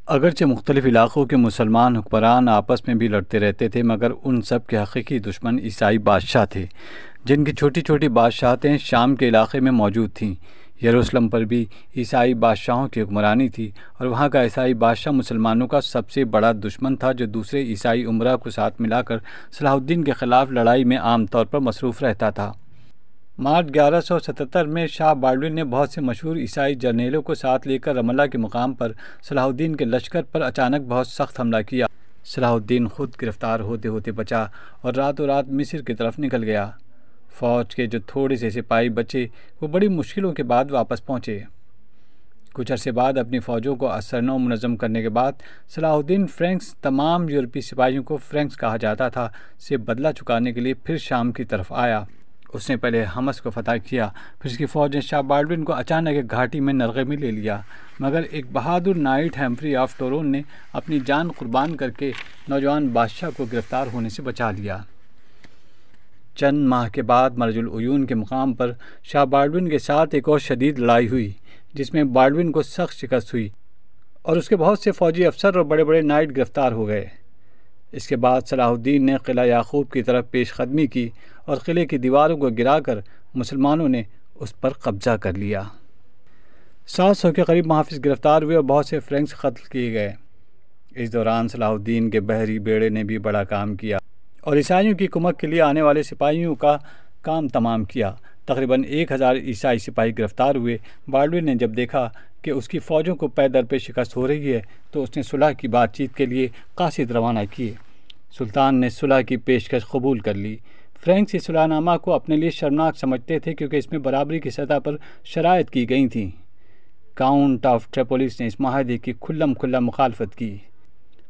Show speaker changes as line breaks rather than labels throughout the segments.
अगरचे मुख्तलिफ़ इलाक़ों के मुसलमान हुक्मरान आपस में भी लड़ते रहते थे, मगर उन सब के हकीकी दुश्मन ईसाई बादशाह थे, जिनकी छोटी छोटी बादशाहतें शाम के इलाक़े में मौजूद थीं। यरूशलेम पर भी ईसाई बादशाहों की हुक्मरानी थी और वहाँ का ईसाई बादशाह मुसलमानों का सबसे बड़ा दुश्मन था, जो दूसरे ईसाई उमरा को साथ मिलाकर सलाहुद्दीन के ख़िलाफ़ लड़ाई में आम तौर पर मसरूफ़ रहता था। मार्च 1177 में शाह बाल्डविन ने बहुत से मशहूर ईसाई जर्नेलों को साथ लेकर रमल्ला के मुकाम पर सलाहुद्दीन के लश्कर पर अचानक बहुत सख्त हमला किया। सलाहुद्दीन खुद गिरफ्तार होते होते बचा और रातों रात मिस्र की तरफ निकल गया। फ़ौज के जो थोड़े से सिपाही बचे वो बड़ी मुश्किलों के बाद वापस पहुँचे। कुछ अरसे बाद अपनी फ़ौजों को असरनौ मुनज़्ज़म करने के बाद सलाहुद्दीन फ्रेंक्स, तमाम यूरोपीय सिपाहियों को फ्रेंक्स कहा जाता था, से बदला चुकाने के लिए फिर शाम की तरफ आया। उसने पहले हमस को फतह किया, फिर उसकी फ़ौज ने शाह बाल्डविन को अचानक एक घाटी में नरगे में ले लिया, मगर एक बहादुर नाइट हैम्फ्री ऑफ टोरोन ने अपनी जान कुर्बान करके नौजवान बादशाह को गिरफ़्तार होने से बचा लिया। चंद माह के बाद मरजुल उयून के मुकाम पर शाह बाल्डविन के साथ एक और शदीद लड़ाई हुई, जिसमें बाल्डविन को सख्त शिकस्त हुई और उसके बहुत से फ़ौजी अफसर और बड़े बड़े नाइट गिरफ़्तार हो गए। इसके बाद सलाहुद्दीन ने किला याकूब की तरफ पेशकदमी की और किले की दीवारों को गिराकर मुसलमानों ने उस पर कब्ज़ा कर लिया। 700 के करीब मुहाफ़िज़ गिरफ़्तार हुए और बहुत से फ्रेंक्स कत्ल किए गए। इस दौरान सलाहुद्दीन के बहरी बेड़े ने भी बड़ा काम किया और ईसाइयों की कुमक के लिए आने वाले सिपाहियों का काम तमाम किया। तकरीबन 1000 ईसाई सिपाही गिरफ़्तार हुए। बाल्डविन ने जब देखा कि उसकी फ़ौजों को पै दर पे शिकस्त हो रही है, तो उसने सुलह की बातचीत के लिए कासिद रवाना किए। सुल्तान ने सुलह की पेशकश कबूल कर ली। फ्रेंक्स इस सुलहनामा को अपने लिए शर्मनाक समझते थे, क्योंकि इसमें बराबरी की सतह पर शराइत की गई थी। काउंट ऑफ ट्रिपोलिस ने इस माहदे की खुल्लम खुल्ला मुखालफत की।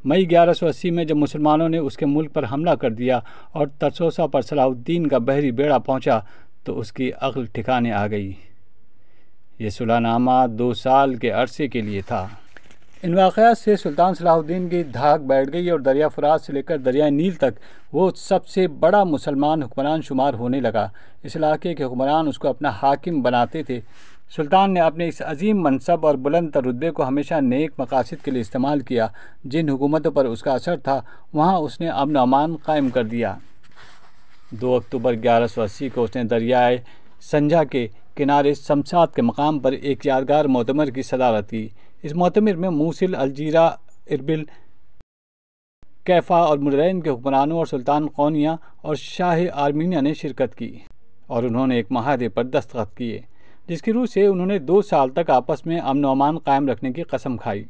मई 1180 में जब मुसलमानों ने उसके मुल्क पर हमला कर दिया और तरसोसा पर सलाहुद्दीन का बहरी बेड़ा पहुंचा, तो उसकी अक्ल ठिकाने आ गई। ये सुलहनामा 2 साल के अरसे के लिए था। इन वाक़यात से सुल्तान सलाहुद्दीन की धाक बैठ गई और दरिया फ़ुरात से लेकर दरिया नील तक वो सबसे बड़ा मुसलमान हुक्मरान शुमार होने लगा। इस इलाके के हुक्मरान उसको अपना हाकिम बनाते थे। सुल्तान ने अपने इस अजीम मनसब और बुलंद रुतबे को हमेशा नेक मकासद के लिए इस्तेमाल किया। जिन हुकूमतों पर उसका असर था, वहाँ उसने अमन अमान कायम कर दिया। 2 अक्टूबर 1180 को उसने दरियाए संजा के किनारे शमशाद के मकाम पर एक यादगार मोतमर की सदारत की। इस मोतमर में मूसिल, अलजीरा, इरबिल, कैफ़ा और मुरैन के हुक्मरानों और सुल्तान कौनिया और शाह आर्मीनिया ने शिरकत की और उन्होंने एक माहदे पर दस्तखत किए, जिसकी रूह से उन्होंने 2 साल तक आपस में अमन अमान कायम रखने की कसम खाई।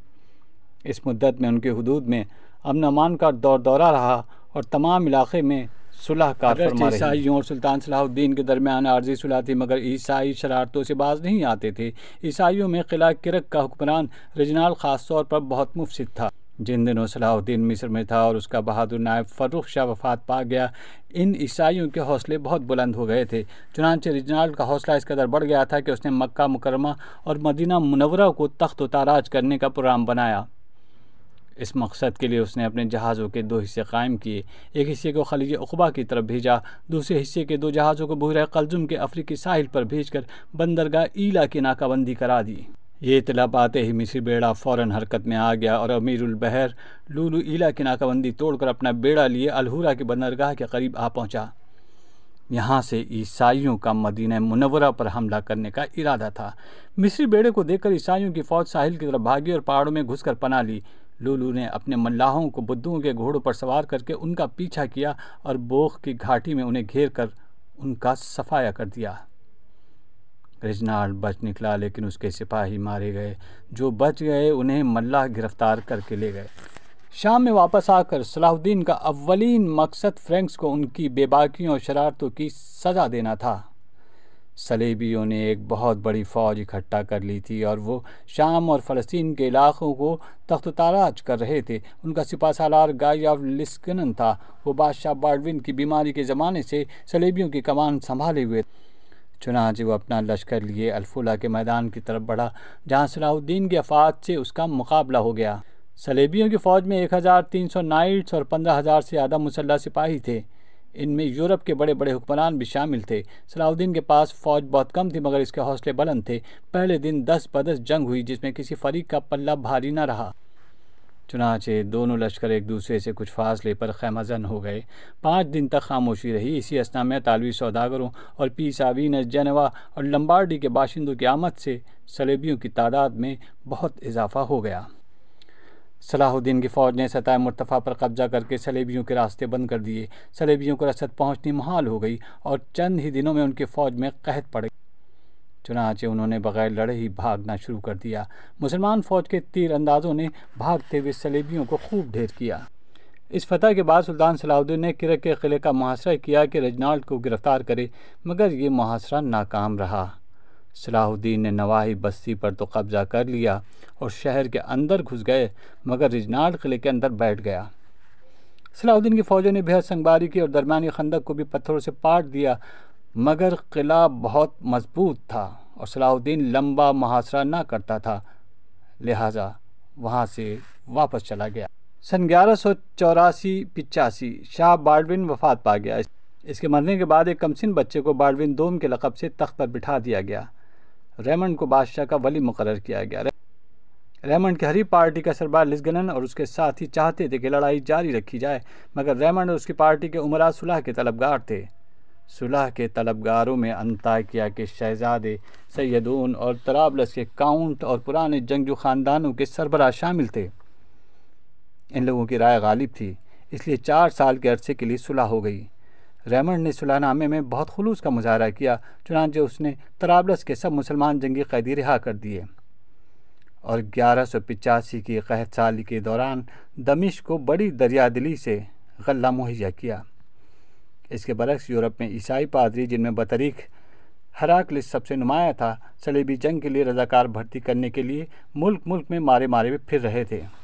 इस मुद्दत में उनके हुदूद में अमन अमान का दौरा रहा और तमाम इलाके में सुलह कार फरमा रही। ईसाइयों और सुल्तान सलाहुद्दीन के दरमियान आर्जी सुलह थी, मगर ईसाई शरारतों से बाज नहीं आते थे। ईसाइयों में किला किरक का हुक्मरान रिजनाल ख़ास तौर पर बहुत मुफसिद था। जिन दिनों सलाहुद्दीन मिस्र में था और उसका बहादुर नायब फ़र्रुख शाह वफ़ात पा गया, इन ईसाइयों के हौसले बहुत बुलंद हो गए थे। चुनांचे रिजनाल का हौसला इस कदर बढ़ गया था कि उसने मक्का मुकर्रमा और मदीना मुनव्वरा को तख्त व ताराज करने का प्रोग्राम बनाया। इस मकसद के लिए उसने अपने जहाज़ों के 2 हिस्से कायम किए। एक हिस्से को खलीज उक़बा की तरफ भेजा, दूसरे हिस्से के 2 जहाज़ों को बहरे कल्जुम के अफ्रीकी साहिल पर भेजकर बंदरगाह ईला की नाकाबंदी करा दी। ये इतला पाते ही मिस्री बेड़ा फ़ौरन हरकत में आ गया और अमीरुल बहर लूलू ईला की नाकाबंदी तोड़कर अपना बेड़ा लिए अलहुरा की बंदरगाह के करीब आ पहुँचा। यहाँ से ईसाइयों का मदीना मुनव्वरा पर हमला करने का इरादा था। मिस्री बेड़े को देखकर ईसाइयों की फ़ौज साहिल की तरफ भागी और पहाड़ों में घुसकर पनाह ली। लूलू ने अपने मल्लाहों को बुद्धुओं के घोड़ों पर सवार करके उनका पीछा किया और बोख की घाटी में उन्हें घेर कर उनका सफाया कर दिया। रिजनाल बच निकला, लेकिन उसके सिपाही मारे गए। जो बच गए उन्हें मल्लाह गिरफ्तार करके ले गए। शाम में वापस आकर सलाहुद्दीन का अव्वलीन मकसद फ्रेंक्स को उनकी बेबाकियों और शरारतों की सज़ा देना था। सलेबियों ने एक बहुत बड़ी फ़ौज इकट्ठा कर ली थी और वो शाम और फ़लस्तीन के इलाक़ों को तख्त ताराज कर रहे थे। उनका सिपा सालार गाय ऑफ लिस्कनन था। वो बादशाह बाल्डविन की बीमारी के ज़माने से सलेबियों की कमान संभाले हुए। चुनांचे वो अपना लश्कर लिए अल्फुला के मैदान की तरफ बढ़ा, जहाँ सलाहुद्दीन की अफ़ात से उसका मुकाबला हो गया। सलेबियों की फ़ौज में 1300 नाइट्स और 15,000 से ज़्यादा मुसल्लह सिपाही थे। इनमें यूरोप के बड़े बड़े हुक्मरान भी शामिल थे। सलाहुद्दीन के पास फ़ौज बहुत कम थी, मगर इसके हौसले बुलंद थे। पहले दिन 10 बदस जंग हुई, जिसमें किसी फरीक का पल्ला भारी न रहा। चुनाचे दोनों लश्कर एक दूसरे से कुछ फासले पर खैमजन हो गए। 5 दिन तक खामोशी रही। इसी असना में तालवी सौदागरों और पीसावीन जेनेवा और लंबार्डी के बाशिंदों की आमद से सलेबियों की तादाद में बहुत इजाफा हो गया। सलाहुद्दीन की फ़ौज ने सतह मुर्तफ़ा पर कब्ज़ा करके सलेबियों के रास्ते बंद कर दिए। सलेबियों को रसद पहुँचनी मुहाल हो गई और चंद ही दिनों में उनकी फ़ौज में कहत पड़ गई। चुनाचे उन्होंने बग़ैर लड़े ही भागना शुरू कर दिया। मुसलमान फ़ौज के तीर अंदाज़ों ने भागते हुए सलेबियों को खूब ढेर किया। इस फतह के बाद सुल्तान सलाहुद्दीन ने किरक के किले का मुहासरा किया कि रेजिनाल्ड को गिरफ़्तार करे, मगर ये मुहासरा नाकाम रहा। सलाहुद्दीन ने नवाही बस्ती पर तो कब्ज़ा कर लिया और शहर के अंदर घुस गए, मगर रेजिनाल्ड किले के अंदर बैठ गया। सलाहुद्दीन की फ़ौजों ने बेहद संगबारी की और दरमियानी खंदक को भी पत्थरों से पाट दिया, मगर किला बहुत मजबूत था और सलाहुद्दीन लंबा मुहासरा ना करता था, लिहाजा वहाँ से वापस चला गया। सन 1184-85 शाह बाल्डविन वफ़ात पा गया। इसके मरने के बाद एक कमसिन बच्चे को बाल्डविन दोम के लक़ब से तख्त पर बिठा दिया गया। रेमंड को बादशाह का वली मुकर्रर किया गया। रेमंड की हरी पार्टी का सरबराह लिस्गनन और उसके साथी चाहते थे कि लड़ाई जारी रखी जाए, मगर रेमंड और उसकी पार्टी के उमरा सुलह के तलबगार थे। सुलह के तलबगारों में अंताकिया के शहजादे सैयदून और तराबलस के काउंट और पुराने जंगजू ख़ानदानों के सरबराह शामिल थे। इन लोगों की राय गालिब थी, इसलिए 4 साल के अरसे के लिए सुलह हो गई। रेमंड ने सुलहनामे में बहुत खुलूस का मुजाहरा किया, चुनांचे उसने तराबलस के सब मुसलमान जंगी कैदी रिहा कर दिए और 1185 की कहत साली के दौरान दमिश्क को बड़ी दरियादिली से गल्ला मुहैया किया। इसके बरक्स यूरोप में ईसाई पादरी, जिनमें बतरीक हराक्लिस सबसे नुमाया था, सलीबी जंग के लिए रज़ाकार भर्ती करने के लिए मुल्क में मारे मारे फिर रहे थे।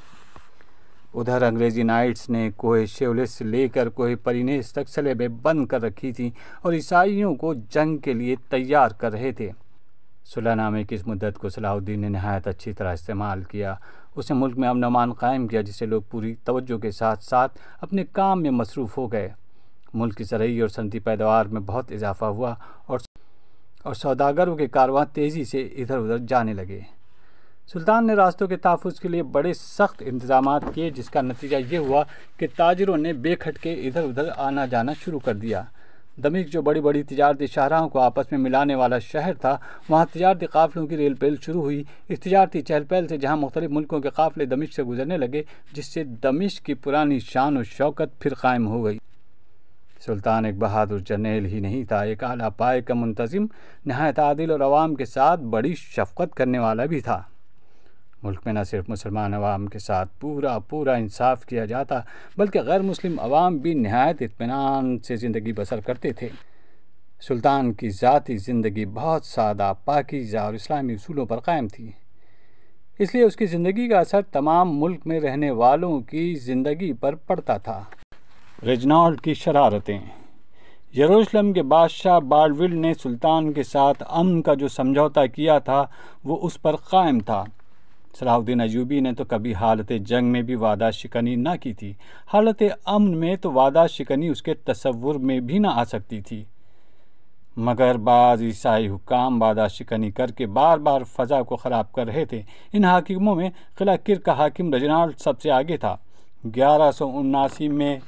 उधर अंग्रेज़ी नाइट्स ने कोहे शेवलिस से लेकर कोहे परिनेस तक सलेबें बंद कर रखी थीं और ईसाइयों को जंग के लिए तैयार कर रहे थे। सुलहनामे की इस मुद्दत को सलाहुद्दीन ने नहायत अच्छी तरह इस्तेमाल किया। उसने मुल्क में अमन अमान कायम किया, जिससे लोग पूरी तवज्जो के साथ साथ अपने काम में मसरूफ़ हो गए। मुल्क की ज़रई और सनती पैदावार में बहुत इजाफा हुआ और सौदागरों के कारवां तेज़ी से इधर उधर जाने लगे। सुल्तान ने रास्तों के तहफ़्फ़ुज़ के लिए बड़े सख्त इंतज़ामात किए, जिसका नतीजा ये हुआ कि ताजिरों ने बेखटके इधर उधर आना जाना शुरू कर दिया। दमिश्क, जो बड़ी बड़ी तिजारती शाहराहों को आपस में मिलाने वाला शहर था, वहाँ तिजारती काफ़िलों की रेल पेल शुरू हुई। इस तिजारती चहल पहल से जहाँ मुख्तलिफ मुल्कों के काफ़िले दमिश्क से गुजरने लगे, जिससे दमिश्क की पुरानी शान और शौकत फिर कायम हो गई। सुल्तान एक बहादुर जर्नैल ही नहीं था, एक आला पाए का मुंतज़िम, नहायत आदिल और अवाम के साथ बड़ी शफ़क़त करने वाला भी था। मुल्क में न सिर्फ मुसलमान अवाम के साथ पूरा इंसाफ किया जाता, बल्कि गैर मुस्लिम अवाम भी नहायत इत्मीनान से ज़िंदगी बसर करते थे। सुल्तान की ज़ाती ज़िंदगी बहुत सादा, पाकीज़ा और इस्लामी उसूलों पर कायम थी, इसलिए उसकी ज़िंदगी का असर तमाम मुल्क में रहने वालों की ज़िंदगी पर पड़ता था। रेजिनाल्ड की शरारतें। यरूशलेम के बादशाह बाल्डविन ने सुल्तान के साथ अमन का जो समझौता किया था, वो उस पर कायम था। सलाहुद्दीन अयूबी ने तो कभी हालत जंग में भी वादा शिकनी ना की थी, हालत अमन में तो वादा शिकनी उसके तसव्वुर में भी ना आ सकती थी। मगर बाज़ ईसाई हुक्काम वादा शिकनी करके बार बार फ़ज़ा को ख़राब कर रहे थे। इन हाकिमों में किला किर का हाकिम रेजिनाल्ड सबसे आगे था। 1179 में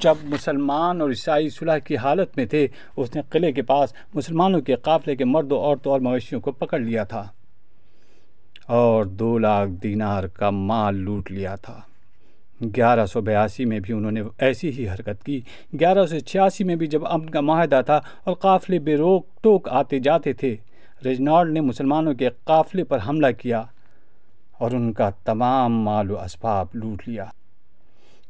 जब मुसलमान और ईसाई सुलह की हालत में थे, उसने किले के पास मुसलमानों के काफ़िले के मर्दों, औरतों और मवेशियों को पकड़ लिया था और 2 लाख दीनार का माल लूट लिया था। 1182 में भी उन्होंने ऐसी ही हरकत की। 1186 में भी जब अमन का माहदा था और काफ़िले बेरोक टोक आते जाते थे, रेजिनाल्ड ने मुसलमानों के काफ़िले पर हमला किया और उनका तमाम माल व असबाब लूट लिया।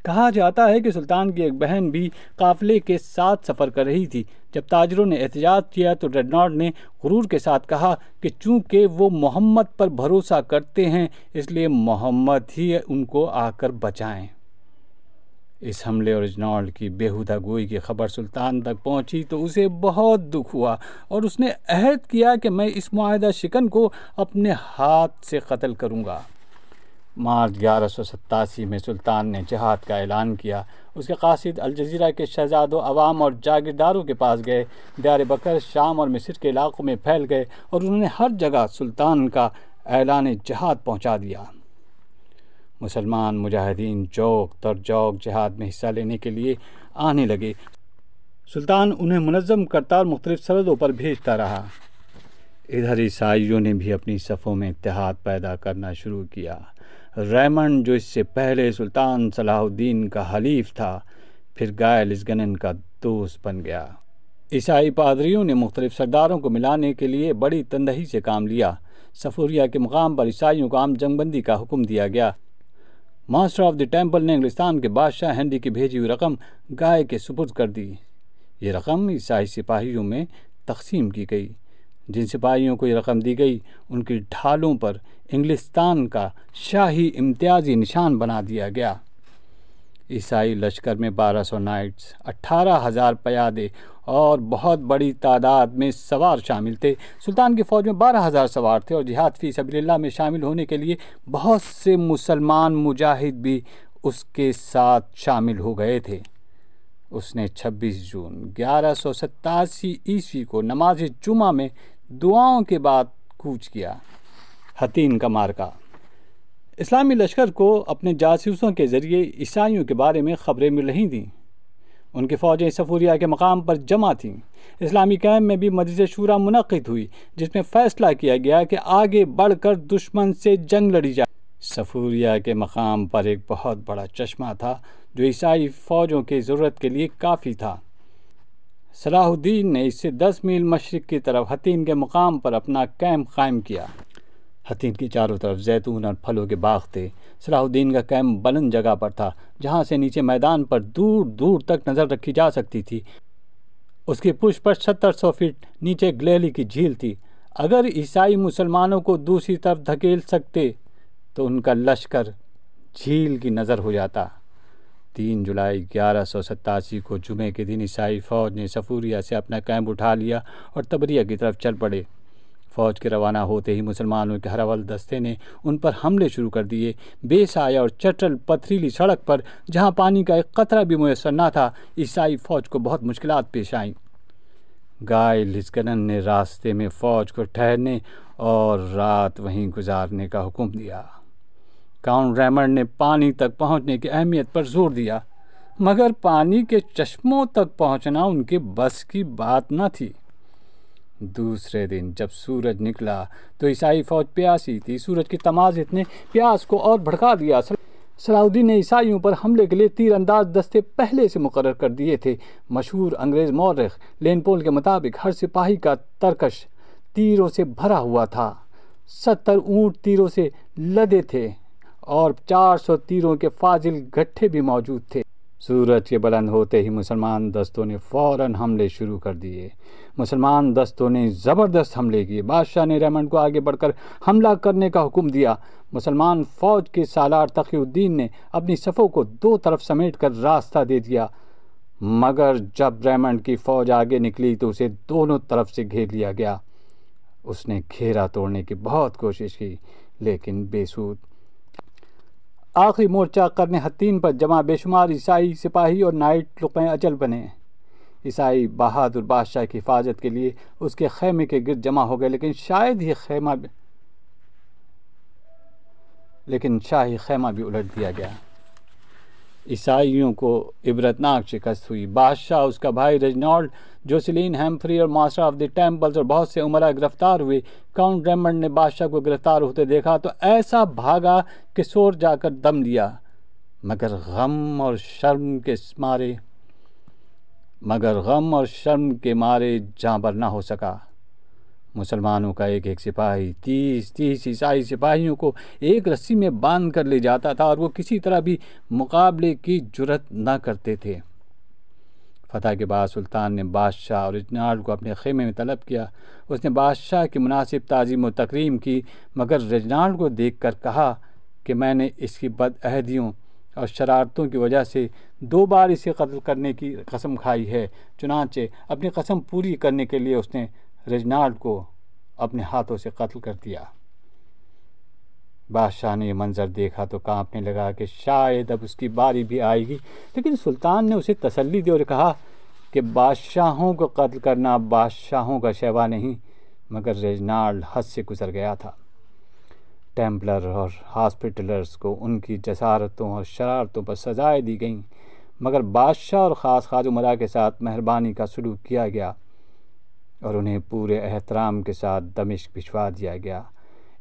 कहा जाता है कि सुल्तान की एक बहन भी काफ़िले के साथ सफ़र कर रही थी। जब ताजिरों ने एहतजाज किया तो रेजिनाल्ड ने गुरूर के साथ कहा कि चूँकि वो मोहम्मद पर भरोसा करते हैं, इसलिए मोहम्मद ही उनको आकर बचाएं। इस हमले और रेजिनाल्ड की बेहुदा गोई की खबर सुल्तान तक पहुंची तो उसे बहुत दुख हुआ और उसने अहद किया कि मैं इस मुआहदा शिकन को अपने हाथ से कत्ल करूँगा। मार्च 1187 में सुल्तान ने जिहाद का ऐलान किया। उसके कासिद अलजजीरा के शहजादों, अवाम और जागीरदारों के पास गए, दयार बकर, शाम और मिस्र के इलाक़ों में फैल गए और उन्होंने हर जगह सुल्तान का ऐलान जिहाद पहुंचा दिया। मुसलमान मुजाहिदीन जौक दर जौक जिहाद में हिस्सा लेने के लिए आने लगे। सुल्तान उन्हें मुनज़्ज़म करता और मुख्तलिफ सरहदों पर भेजता रहा। इधर ईसाइयों ने भी अपनी सफ़ों में इत्तेहाद पैदा करना शुरू किया। रेमंड, जो इससे पहले सुल्तान सलाहुद्दीन का हलीफ था, फिर गाय लिस्गनन का दोस्त बन गया। ईसाई पादरियों ने मुख्तलिफ सरदारों को मिलाने के लिए बड़ी तंदही से काम लिया। सफूरिया के मुकाम पर ईसाइयों को आम जंगबंदी का हुक्म दिया गया। मास्टर ऑफ द टेम्पल ने इंग्लिस्तान के बादशाह हेनरी की भेजी हुई रकम गाय के सुपुर्द कर दी। ये रकम ईसाई सिपाहियों में तकसीम की गई। जिन सिपाहियों को ये रकम दी गई उनकी ढालों पर इंग्लिस्तान का शाही इम्तियाजी निशान बना दिया गया। ईसाई लश्कर में 1200 नाइट्स, 18,000 प्यादे और बहुत बड़ी तादाद में सवार शामिल थे। सुल्तान की फ़ौज में 12,000 सवार थे और जिहाद फी सबीलिल्लाह में शामिल होने के लिए बहुत से मुसलमान मुजाहिद भी उसके साथ शामिल हो गए थे। उसने 26 जून 1187 ईस्वी को नमाज जुमा में दुआओं के बाद कूच किया। हतीन का मार्का। इस्लामी लश्कर को अपने जासूसों के ज़रिए ईसाइयों के बारे में ख़बरें मिल रही थीं। उनकी फ़ौजें सफूरिया के मकाम पर जमा थीं। इस्लामी कैम्प में भी मजलिस शूरा मुनक़िद हुई, जिसमें फ़ैसला किया गया कि आगे बढ़कर दुश्मन से जंग लड़ी जाए। सफूरिया के मकाम पर एक बहुत बड़ा चश्मा था जो ईसाई फ़ौजों की ज़रूरत के लिए काफ़ी था। सलाहुद्दीन ने इससे 10 मील मशरिक़ की तरफ हतीन के मकाम पर अपना कैम्प कायम किया। हतीन की चारों तरफ जैतून और फलों के बाग थे। सलाहुद्दीन का कैम्प बुलंद जगह पर था, जहाँ से नीचे मैदान पर दूर दूर तक नज़र रखी जा सकती थी। उसकी पुष्ट पर 700 फीट नीचे ग्लेली की झील थी। अगर ईसाई मुसलमानों को दूसरी तरफ धकेल सकते तो उनका लश्कर झील की नज़र हो जाता। 3 जुलाई 1187 को जुमे के दिन ईसाई फ़ौज ने सफूरिया से अपना कैंप उठा लिया और तबरिया की तरफ चल पड़े। फ़ौज के रवाना होते ही मुसलमानों के हरावल दस्ते ने उन पर हमले शुरू कर दिए। बेसाया और चटल पथरीली सड़क पर, जहां पानी का एक कतरा भी मुयस्सर न था, ईसाई फ़ौज को बहुत मुश्किलात पेश आईं। गाय लिस्गनन ने रास्ते में फ़ौज को ठहरने और रात वहीं गुजारने का हुक्म दिया। काउंट रेमंड ने पानी तक पहुंचने की अहमियत पर जोर दिया, मगर पानी के चश्मों तक पहुंचना उनके बस की बात न थी। दूसरे दिन जब सूरज निकला तो ईसाई फ़ौज प्यासी थी। सूरज की तमाज़त ने प्यास को और भड़का दिया। सलाहुद्दीन ने ईसाइयों पर हमले के लिए तीरंदाज दस्ते पहले से मुकर्रर कर दिए थे। मशहूर अंग्रेज़ मौरख लेनपोल के मुताबिक हर सिपाही का तरकश तीरों से भरा हुआ था। 70 ऊँट तीरों से लदे थे और 400 तीरों के फाजिल गट्ठे भी मौजूद थे। सूरज के बुलंद होते ही मुसलमान दस्तों ने फ़ौरन हमले शुरू कर दिए। मुसलमान दस्तों ने ज़बरदस्त हमले किए। बादशाह ने रेमंड को आगे बढ़कर हमला करने का हुक्म दिया। मुसलमान फ़ौज के सालार तक़ीउद्दीन ने अपनी सफ़ों को 2 तरफ समेट कर रास्ता दे दिया, मगर जब रेमंड की फ़ौज आगे निकली तो उसे दोनों तरफ से घेर लिया गया। उसने घेरा तोड़ने की बहुत कोशिश की, लेकिन बेसूद। आखिरी मोर्चा करने हतीन पर जमा बेशुमार ईसाई सिपाही और नाइट लुक़्मे अजल बने। ईसाई बहादुर बादशाह की हिफाजत के लिए उसके खैमे के गिर्द जमा हो गए, लेकिन शाही खैमा भी उलट दिया गया। ईसाइयों को इबरतनाक शिकस्त हुई। बादशाह, उसका भाई रेजिनाल्ड, जोसेलिन, हैम्फ्री और मास्टर ऑफ द टेम्पल्स और बहुत से उमरा गिरफ्तार हुए। काउंट रेमंड ने बादशाह को गिरफ्तार होते देखा तो ऐसा भागा कि सोर जाकर दम लिया, मगर गम और शर्म के मारे जाँबर न हो सका। मुसलमानों का एक एक सिपाही 30 ईसाई सिपाहियों को एक रस्सी में बांध कर ले जाता था और वो किसी तरह भी मुकाबले की जुर्रत न करते थे। फतह के बाद सुल्तान ने बादशाह और रेजिनाल्ड को अपने खेमे में तलब किया। उसने बादशाह की मुनासिब ताज़ीम व तकरीम की, मगर रेजिनाल्ड को देखकर कहा कि मैंने इसकी बदअहदियों और शरारतों की वजह से 2 बार इसे कत्ल करने की कसम खाई है। चुनांचे अपनी कसम पूरी करने के लिए उसने रेजिनाल्ड को अपने हाथों से कत्ल कर दिया। बादशाह ने यह मंजर देखा तो कांपने लगा कि शायद अब उसकी बारी भी आएगी, लेकिन सुल्तान ने उसे तसल्ली दी और कहा कि बादशाहों को कत्ल करना बादशाहों का शैवा नहीं, मगर रेजिनाल्ड हद से गुजर गया था। टेम्पलर और हॉस्पिटलर्स को उनकी जसारतों और शरारतों पर सजाएं दी गईं, मगर बादशाह और ख़ास ख्वाज उमरा के साथ मेहरबानी का सलूक किया गया और उन्हें पूरे एहतराम के साथ दमिश्क भिजवा दिया गया।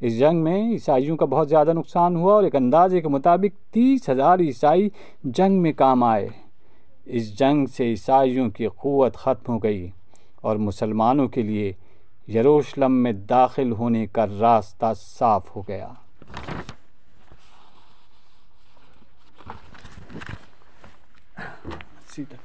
इस जंग में ईसाइयों का बहुत ज़्यादा नुकसान हुआ और एक अंदाजे के मुताबिक 30,000 ईसाई जंग में काम आए। इस जंग से ईसाइयों की क़ुव्वत ख़त्म हो गई और मुसलमानों के लिए यरूशलेम में दाखिल होने का रास्ता साफ हो गया। सीधा